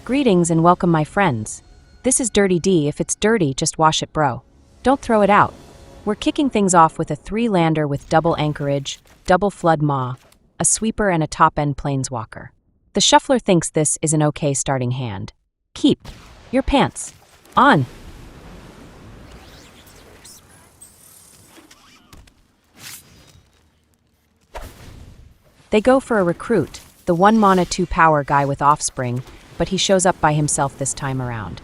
Greetings and welcome, my friends. This is Dirty D. If it's dirty, just wash it, bro. Don't throw it out. We're kicking things off with a 3-lander with double anchorage, double flood maw, a sweeper, and a top-end planeswalker. The shuffler thinks this is an okay starting hand. Keep your pants on. They go for a recruit, the 1 mana 2 power guy with offspring, but he shows up by himself this time around.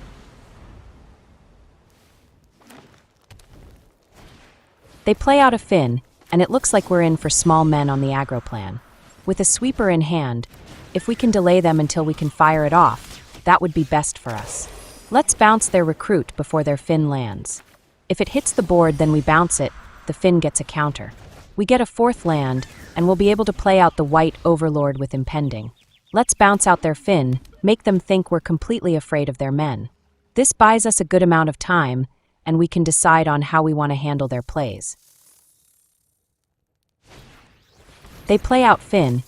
They play out a Finn, and it looks like we're in for small men on the aggro plan. With a sweeper in hand, if we can delay them until we can fire it off, that would be best for us. Let's bounce their recruit before their Finn lands. If it hits the board, then we bounce it, the Finn gets a counter. We get a 4th land, and we'll be able to play out the white overlord with impending. Let's bounce out their Finn, make them think we're completely afraid of their men. This buys us a good amount of time, and we can decide on how we want to handle their plays. They play out Finn,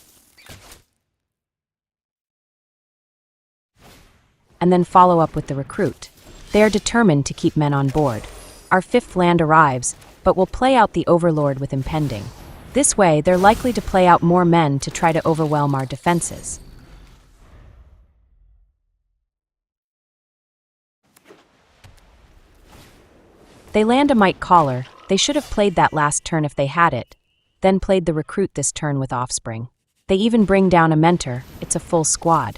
and then follow up with the recruit. They are determined to keep men on board. Our 5th land arrives, but we'll play out the overlord with impending. This way, they're likely to play out more men to try to overwhelm our defenses. They land a Might Caller. They should have played that last turn if they had it, then played the recruit this turn with offspring. They even bring down a mentor. It's a full squad.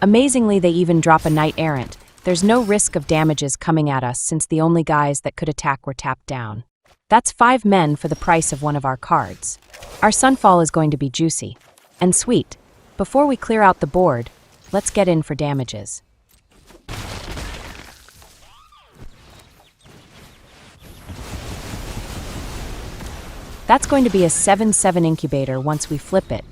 Amazingly, they even drop a Knight Errant. There's no risk of damages coming at us since the only guys that could attack were tapped down. That's 5 men for the price of one of our cards. Our Sunfall is going to be juicy and sweet. Before we clear out the board, let's get in for damages. That's going to be a 7/7 incubator once we flip it.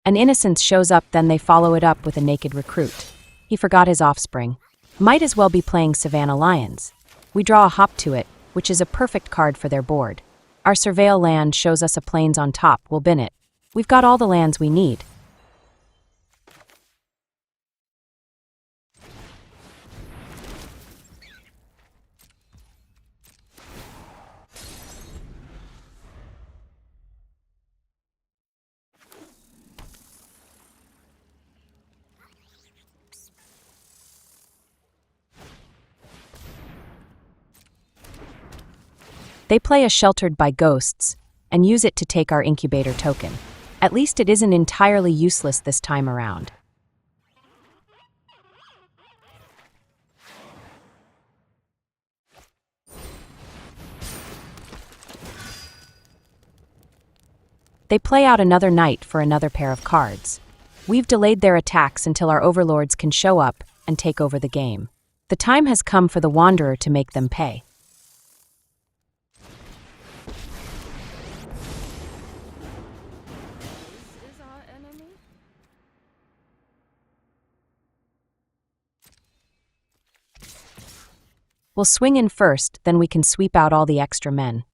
An Innocence shows up, then they follow it up with a naked recruit. He forgot his offspring. Might as well be playing Savannah Lions. We draw a hop to it, which is a perfect card for their board. Our Surveil land shows us a plains on top. We'll bin it. We've got all the lands we need. They play a Sheltered by Ghosts and use it to take our incubator token. At least it isn't entirely useless this time around. They play out another Knight for another pair of cards. We've delayed their attacks until our overlords can show up and take over the game. The time has come for the Wanderer to make them pay. We'll swing in first, then we can sweep out all the extra men.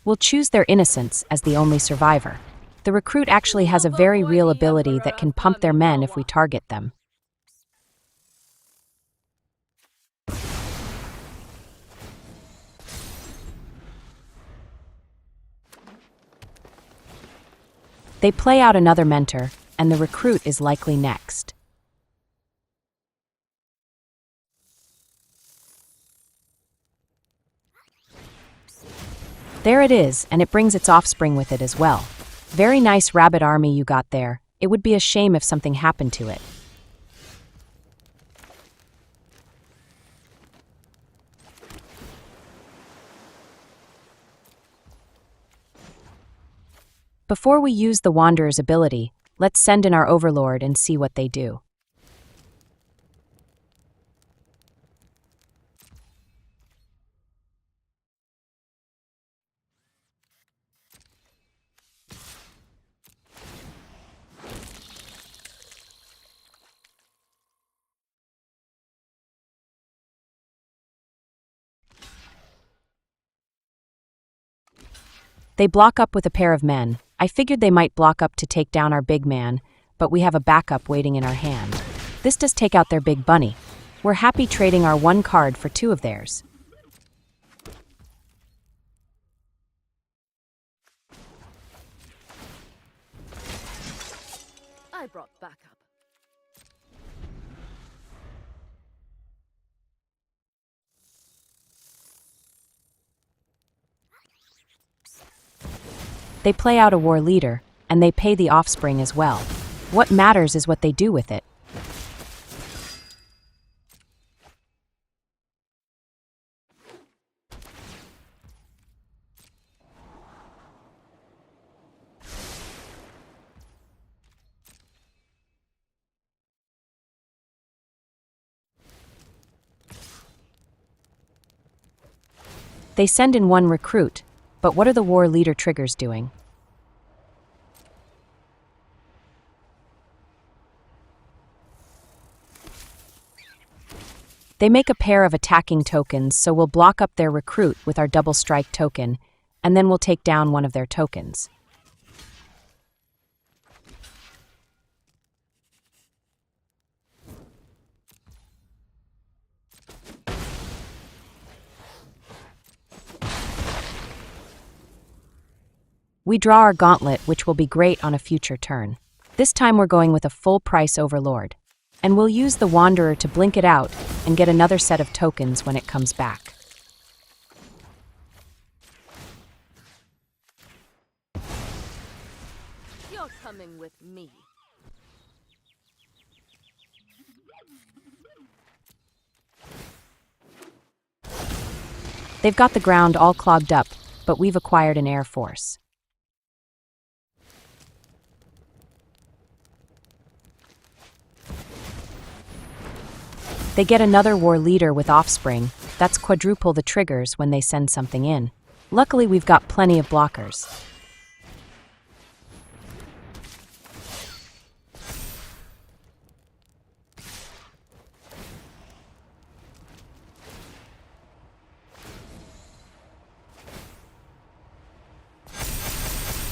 We'll choose their Innocence as the only survivor. The recruit actually has a very real ability that can pump their men if we target them. They play out another mentor, and the recruit is likely next. There it is, and it brings its offspring with it as well. Very nice rabbit army you got there. It would be a shame if something happened to it. Before we use the Wanderer's ability, let's send in our Overlord and see what they do. They block up with a pair of men. I figured they might block up to take down our big man, but we have a backup waiting in our hand. This does take out their big bunny. We're happy trading our 1 card for 2 of theirs. I brought backup. They play out a war leader, and they pay the offspring as well. What matters is what they do with it. They send in 1 recruit, but what are the war leader triggers doing? They make a pair of attacking tokens, so we'll block up their recruit with our double strike token, and then we'll take down 1 of their tokens. We draw our gauntlet, which will be great on a future turn. This time we're going with a full price Overlord. And we'll use the Wanderer to blink it out and get another set of tokens when it comes back. You're coming with me. They've got the ground all clogged up, but we've acquired an Air Force. They get another war leader with offspring. That's quadruple the triggers when they send something in. Luckily, we've got plenty of blockers.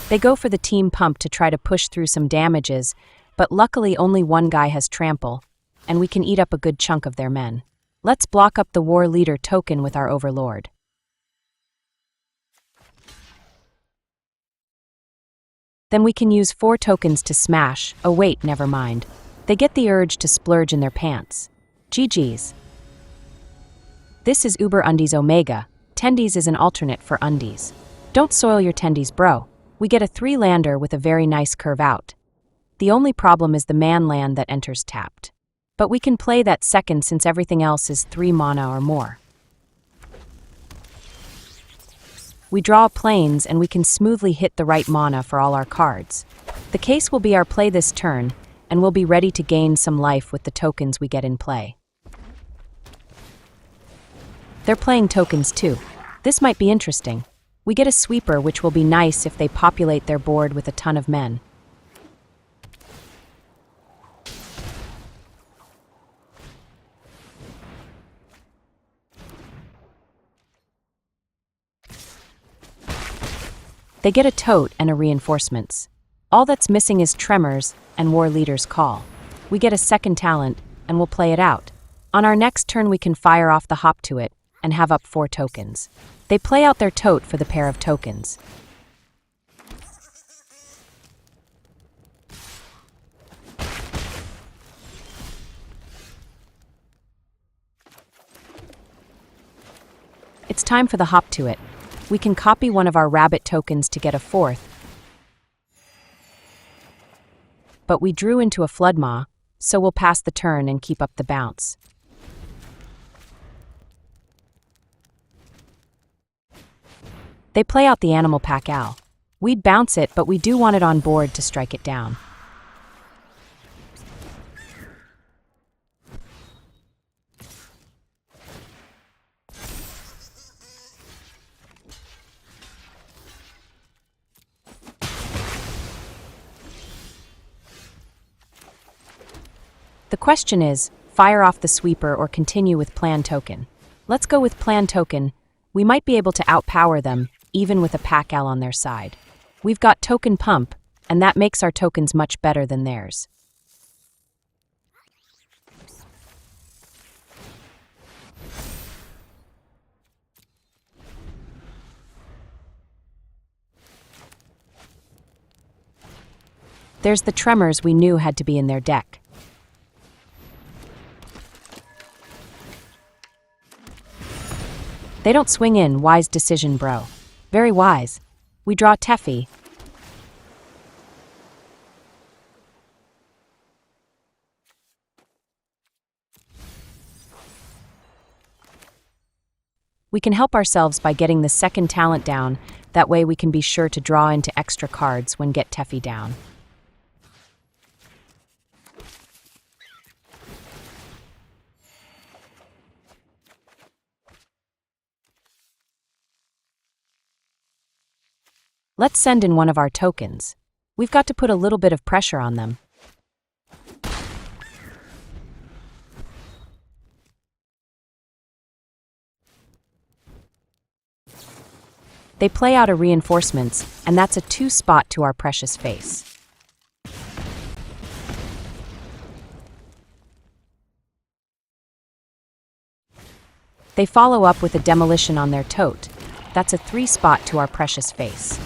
They go for the team pump to try to push through some damages, but luckily only 1 guy has trample, and we can eat up a good chunk of their men. Let's block up the war leader token with our Overlord. Then we can use 4 tokens to smash. Oh wait, never mind. They get the urge to splurge in their pants. GG's. This is Uber Undies Omega. Tendies is an alternate for Undies. Don't soil your tendies, bro. We get a 3-lander with a very nice curve out. The only problem is the man land that enters tapped. But we can play that second since everything else is 3 mana or more. We draw planes and we can smoothly hit the right mana for all our cards. The case will be our play this turn, and we'll be ready to gain some life with the tokens we get in play. They're playing tokens too. This might be interesting. We get a sweeper, which will be nice if they populate their board with a ton of men. They get a tote and a reinforcements. All that's missing is Tremors and War Leader's Call. We get a second talent, and we'll play it out. On our next turn we can fire off the hop to it, and have up 4 tokens. They play out their tote for the pair of tokens. It's time for the hop to it. We can copy one of our rabbit tokens to get a 4th. But we drew into a Flood Maw, so we'll pass the turn and keep up the bounce. They play out the Animal Pack Owl. We'd bounce it, but we do want it on board to strike it down. The question is, fire off the sweeper or continue with Plan Token. Let's go with Plan Token. We might be able to outpower them, even with a Pack Owl on their side. We've got Token Pump, and that makes our tokens much better than theirs. There's the Tremors we knew had to be in their deck. They don't swing in. Wise decision, bro. Very wise. We draw Teferi. We can help ourselves by getting the second talent down. That way we can be sure to draw into extra cards when get Teferi down. Let's send in one of our tokens. We've got to put a little bit of pressure on them. They play out a reinforcements, and that's a 2-spot to our precious face. They follow up with a demolition on their tote. That's a 3-spot to our precious face.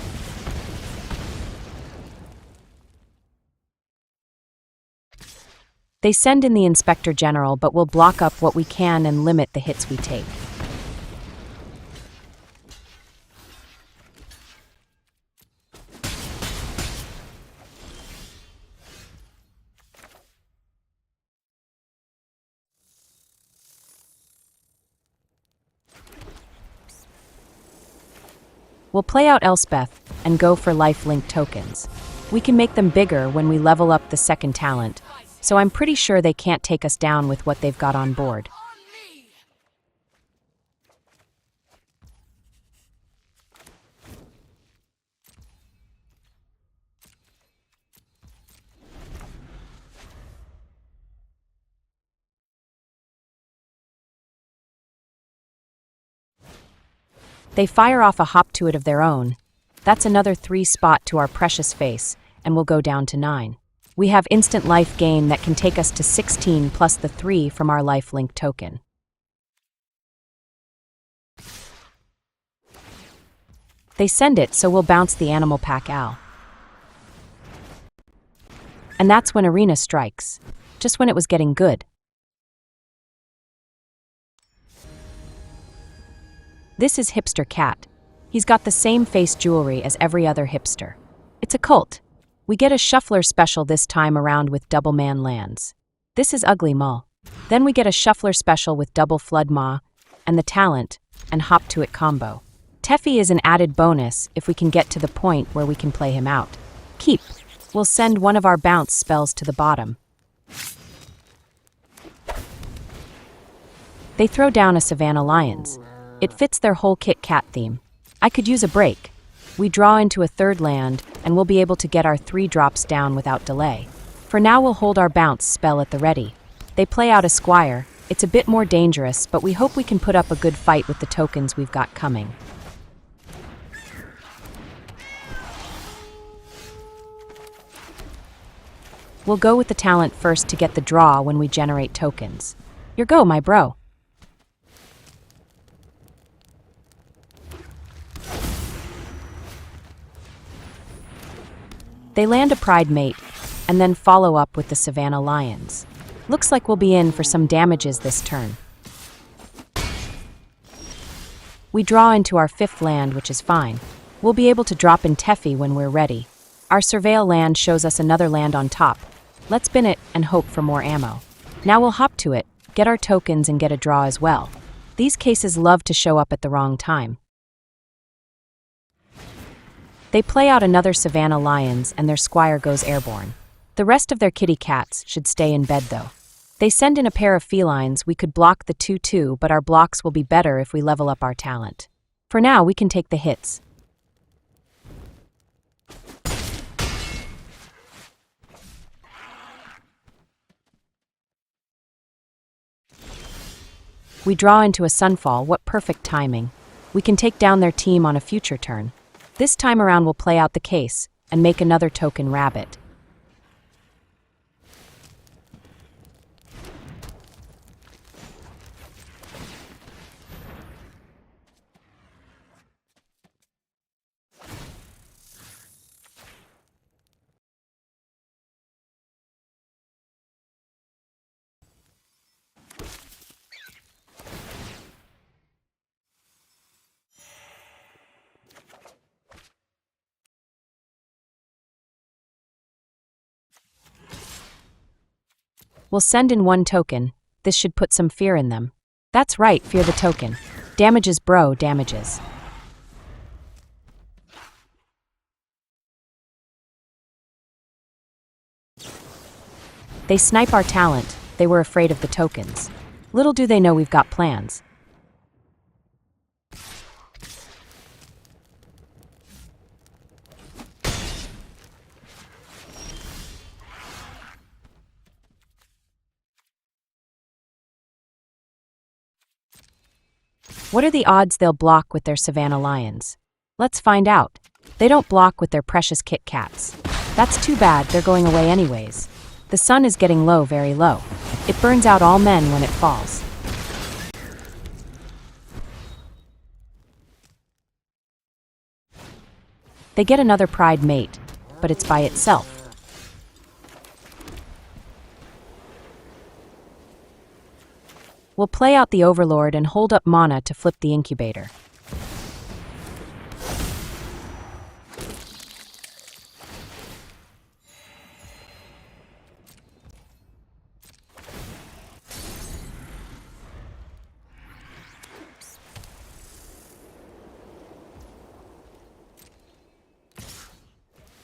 They send in the Inspector General, but we'll block up what we can and limit the hits we take. We'll play out Elspeth and go for lifelink tokens. We can make them bigger when we level up the second talent, so I'm pretty sure they can't take us down with what they've got on board. They fire off a hop to it of their own. That's another 3-spot to our precious face, and we'll go down to 9. We have instant life gain that can take us to 16 plus the 3 from our lifelink token. They send it, so we'll bounce the Animal Pack Owl. And that's when Arena strikes, just when it was getting good. This is Hipster Cat. He's got the same face jewelry as every other hipster. It's a cult. We get a Shuffler special this time around with double man lands. This is Ugly Maw. Then we get a Shuffler special with double Flood Maw, and the talent, and hop to it combo. Teferi is an added bonus if we can get to the point where we can play him out. Keep. We'll send one of our bounce spells to the bottom. They throw down a Savannah Lions. It fits their whole Kit Kat theme. I could use a break. We draw into a third land, and we'll be able to get our 3 drops down without delay. For now we'll hold our bounce spell at the ready. They play out a Squire. It's a bit more dangerous, but we hope we can put up a good fight with the tokens we've got coming. We'll go with the talent first to get the draw when we generate tokens. Your go, my bro. They land a Pride Mate, and then follow up with the Savannah Lions. Looks like we'll be in for some damages this turn. We draw into our 5th land, which is fine. We'll be able to drop in Teferi when we're ready. Our Surveil land shows us another land on top. Let's bin it and hope for more ammo. Now we'll hop to it, get our tokens and get a draw as well. These cases love to show up at the wrong time. They play out another Savannah Lions and their squire goes airborne. The rest of their kitty cats should stay in bed though. They send in a pair of felines. We could block the 2/2, but our blocks will be better if we level up our talent. For now, we can take the hits. We draw into a Sunfall. What perfect timing. We can take down their team on a future turn. This time around we'll play out the case and make another token rabbit. We'll send in one token. This should put some fear in them. That's right, fear the token. Damages, bro, damages. They snipe our talent. They were afraid of the tokens. Little do they know we've got plans. What are the odds they'll block with their Savannah Lions? Let's find out. They don't block with their precious Kit Kats. That's too bad, they're going away anyways. The sun is getting low, very low. It burns out all men when it falls. They get another pride mate, but it's by itself. We'll play out the Overlord and hold up mana to flip the incubator.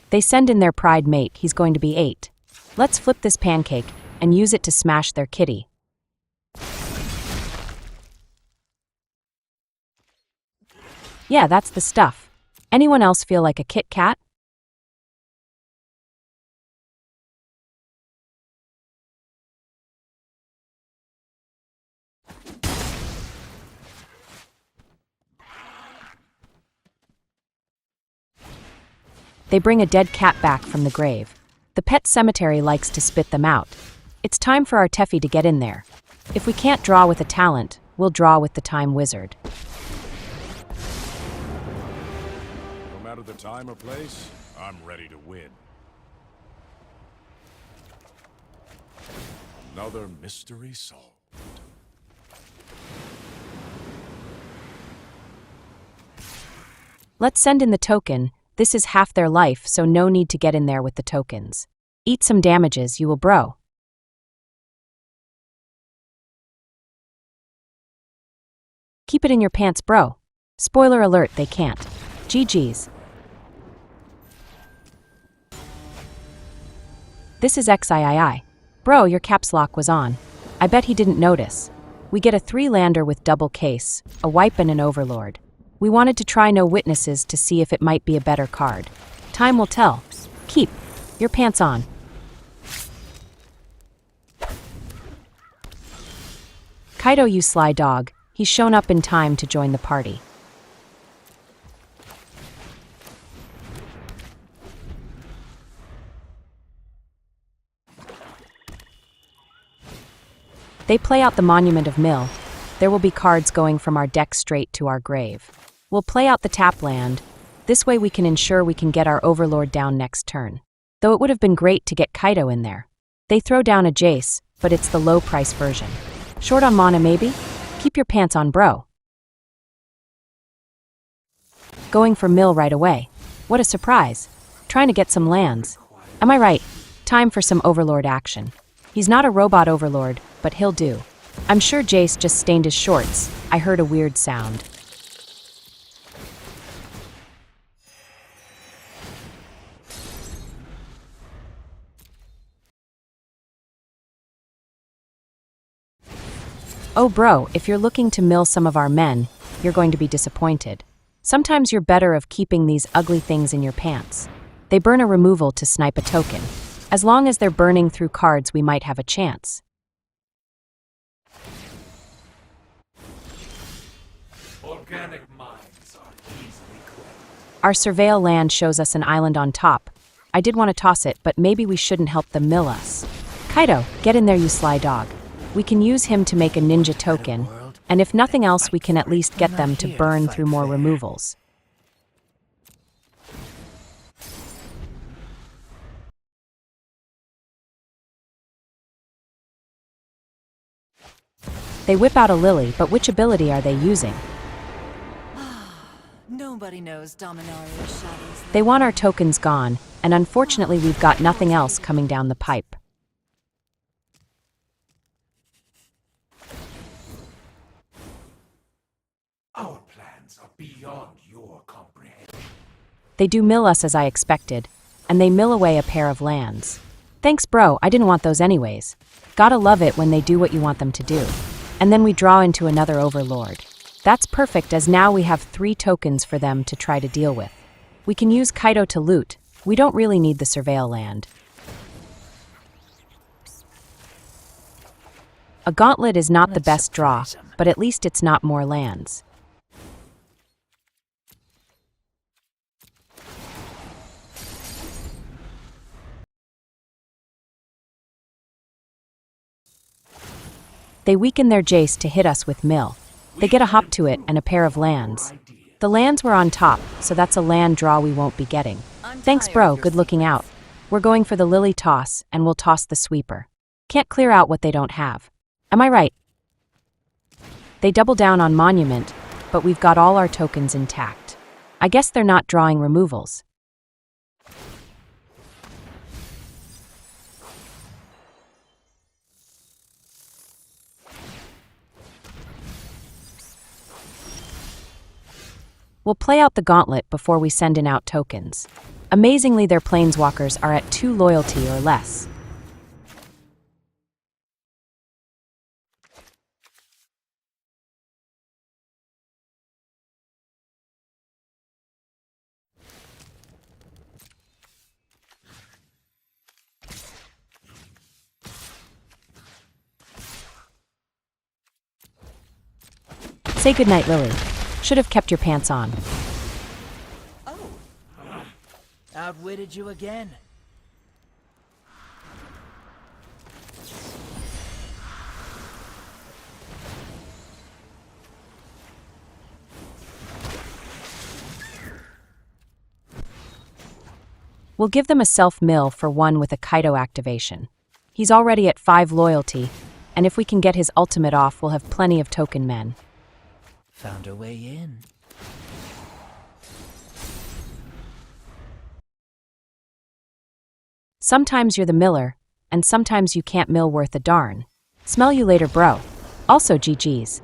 They send in their pride mate. He's going to be 8. Let's flip this pancake and use it to smash their kitty. Yeah, that's the stuff. Anyone else feel like a Kit Kat? They bring a dead cat back from the grave. The pet cemetery likes to spit them out. It's time for our Teferi to get in there. If we can't draw with a talent, we'll draw with the Time Wizard. No matter the time or place, I'm ready to win. Another mystery solved. Let's send in the token. This is half their life, so no need to get in there with the tokens. Eat some damages, you will bro. Keep it in your pants, bro. Spoiler alert, they can't. GG's. This is XIII. Bro, your caps lock was on. I bet he didn't notice. We get a 3-lander with double case, a wipe and an overlord. We wanted to try no witnesses to see if it might be a better card. Time will tell. Keep your pants on. Kaito, you sly dog. He's shown up in time to join the party. They play out the Monument of Mill. There will be cards going from our deck straight to our grave. We'll play out the tap land. This way we can ensure we can get our Overlord down next turn. Though it would have been great to get Kaito in there. They throw down a Jace, but it's the low-price version. Short on mana maybe? Keep your pants on, bro. Going for Mill right away. What a surprise. Trying to get some lands. Am I right? Time for some Overlord action. He's not a robot Overlord, but he'll do. I'm sure Jace just stained his shorts. I heard a weird sound. Oh bro, if you're looking to mill some of our men, you're going to be disappointed. Sometimes you're better of keeping these ugly things in your pants. They burn a removal to snipe a token. As long as they're burning through cards, we might have a chance. Organic mines are easily cleansed. Our surveil land shows us an island on top. I did want to toss it, but maybe we shouldn't help them mill us. Kaito, get in there, you sly dog. We can use him to make a ninja token, and if nothing else, we can at least get them to burn through more removals. They whip out a lily, but which ability are they using? Nobody knows Dominario's shadows. They want our tokens gone, and unfortunately we've got nothing else coming down the pipe. Our plans are beyond your comprehension. They do mill us as I expected, and they mill away a pair of lands. Thanks bro, I didn't want those anyways. Gotta love it when they do what you want them to do. And then we draw into another overlord. That's perfect, as now we have 3 tokens for them to try to deal with. We can use Kaito to loot. We don't really need the surveil land. A gauntlet is not the best draw, but at least it's not more lands. They weaken their Jace to hit us with mill. They get a hop to it and a pair of lands. The lands were on top, so that's a land draw we won't be getting. Thanks bro, good looking out. We're going for the lily toss, and we'll toss the sweeper. Can't clear out what they don't have. Am I right? They double down on monument, but we've got all our tokens intact. I guess they're not drawing removals. We'll play out the gauntlet before we send in out tokens. Amazingly, their Planeswalkers are at 2 loyalty or less. Say goodnight, Lily. Should have kept your pants on. Oh! Outwitted you again. We'll give them a self-mill for 1 with a Kaito activation. He's already at 5 loyalty, and if we can get his ultimate off, we'll have plenty of token men. Found a way in. Sometimes you're the miller, and sometimes you can't mill worth a darn. Smell you later, bro. Also GG's.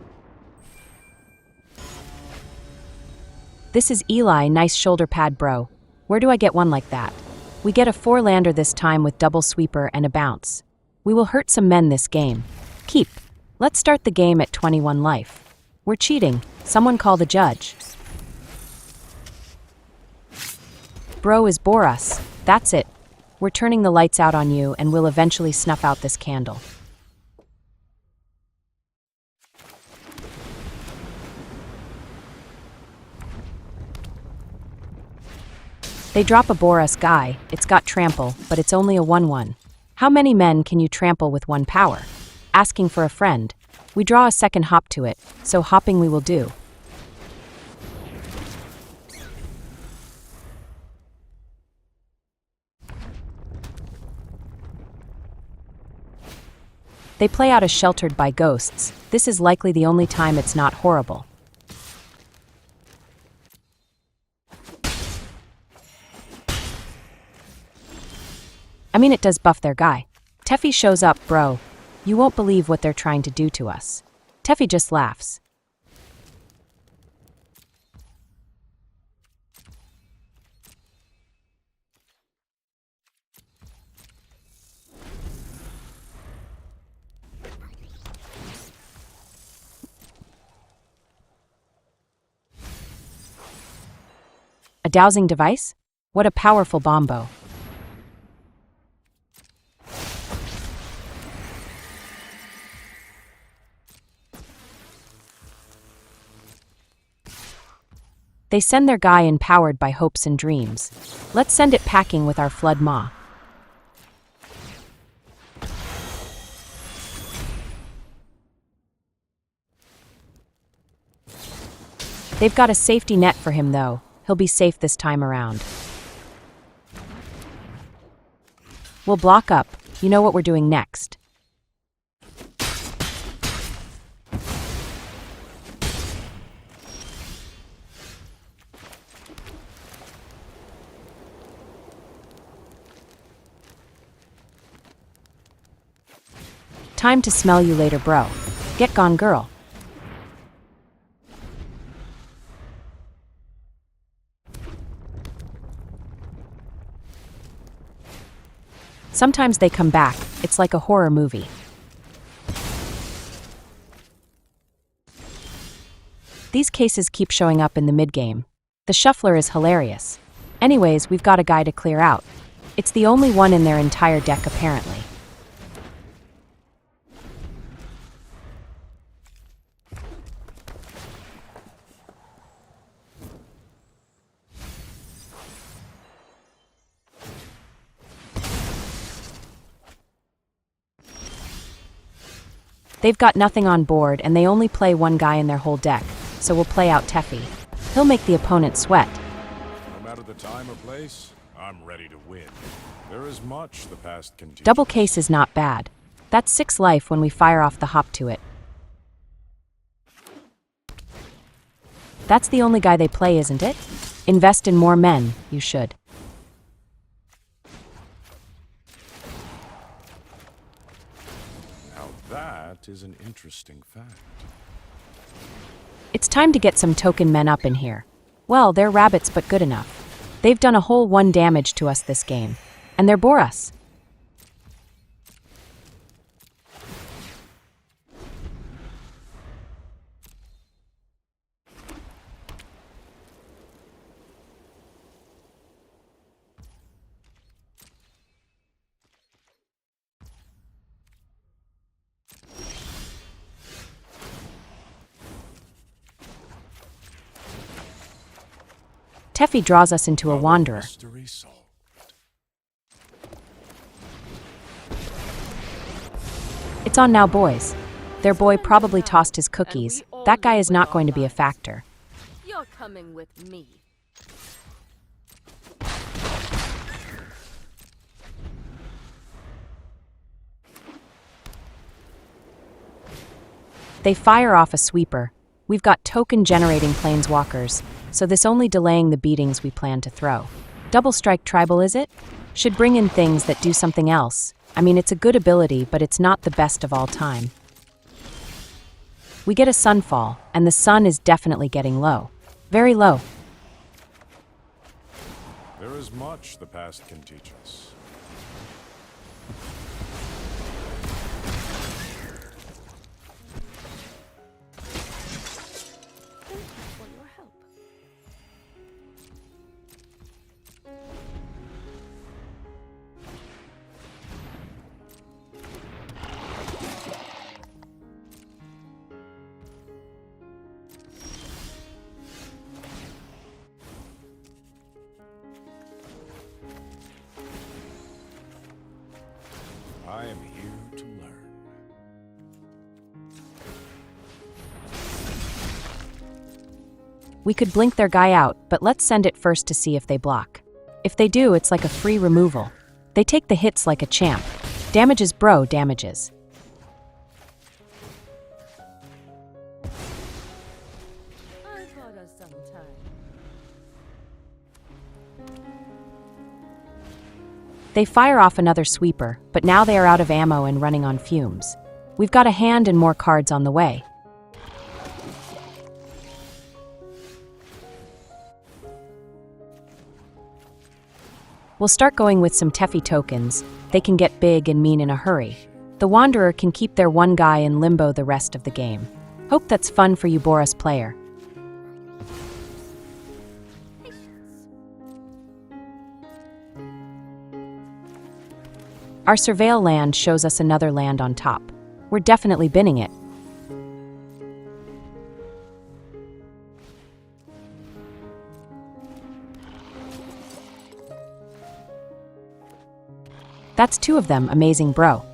This is Eli, nice shoulder pad, bro. Where do I get one like that? We get a 4-lander this time with double sweeper and a bounce. We will hurt some men this game. Keep. Let's start the game at 21 life. We're cheating. Someone call the judge. Bro is Boras. That's it. We're turning the lights out on you, and we'll eventually snuff out this candle. They drop a Boras guy. It's got trample, but it's only a 1/1. How many men can you trample with 1 power? Asking for a friend. We draw a second hop to it, so hopping we will do. They play out a Sheltered by Ghosts. This is likely the only time it's not horrible. I mean, it does buff their guy. Teferi shows up, bro. You won't believe what they're trying to do to us. Teferi just laughs. dowsing device? What a powerful bombo. They send their guy empowered by hopes and dreams. Let's send it packing with our Flood Maw. They've got a safety net for him, though. He'll be safe this time around. We'll block up. You know what we're doing next. Time to smell you later, bro. Get gone, girl. Sometimes they come back. It's like a horror movie. These cases keep showing up in the mid-game. The shuffler is hilarious. Anyways, we've got a guy to clear out. It's the only one in their entire deck, apparently. They've got nothing on board, and they only play one guy in their whole deck, so we'll play out Teferi. He'll make the opponent sweat. No matter the time or place, I'm ready to win. There is much the past can teach. Double case is not bad. That's 6 life when we fire off the hop to it. That's the only guy they play, isn't it? Invest in more men, you should. Now that is an interesting fact. It's time to get some token men up in here. Well, they're rabbits, but good enough. They've done a whole 1 damage to us this game. And they're Boras. Teferi draws us into a wanderer. Mystery solved. It's on now, boys. Their boy probably tossed his cookies. That guy is not going to be a factor. You're coming with me. They fire off a sweeper. We've got token-generating Planeswalkers, so this only delaying the beatings we plan to throw. Double Strike Tribal, is it? Should bring in things that do something else. I mean, it's a good ability, but it's not the best of all time. We get a Sunfall, and the sun is definitely getting low. Very low. There is much the past can teach us. Thank you for your help. I am here to learn. We could blink their guy out, but let's send it first to see if they block. If they do, it's like a free removal. They take the hits like a champ. Damages, bro, damages. I thought of some time. They fire off another sweeper, but now they are out of ammo and running on fumes. We've got a hand and more cards on the way. We'll start going with some Teferi tokens. They can get big and mean in a hurry. The Wanderer can keep their one guy in limbo the rest of the game. Hope that's fun for you, Boras player. Patience. Our surveil land shows us another land on top. We're definitely binning it. That's 2 of them, amazing bro.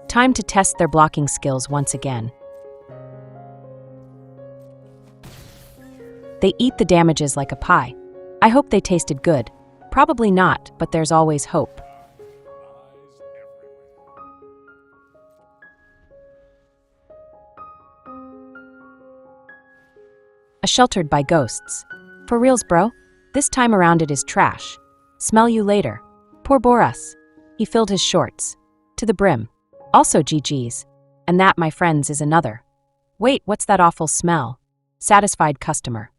Time to test their blocking skills once again. They eat the damages like a pie. I hope they tasted good. Probably not, but there's always hope. A sheltered by ghosts. For reals, bro? This time around it is trash. Smell you later. Poor Boras. He filled his shorts. To the brim. Also GG's. And that, my friends, is another. Wait, what's that awful smell? Satisfied customer.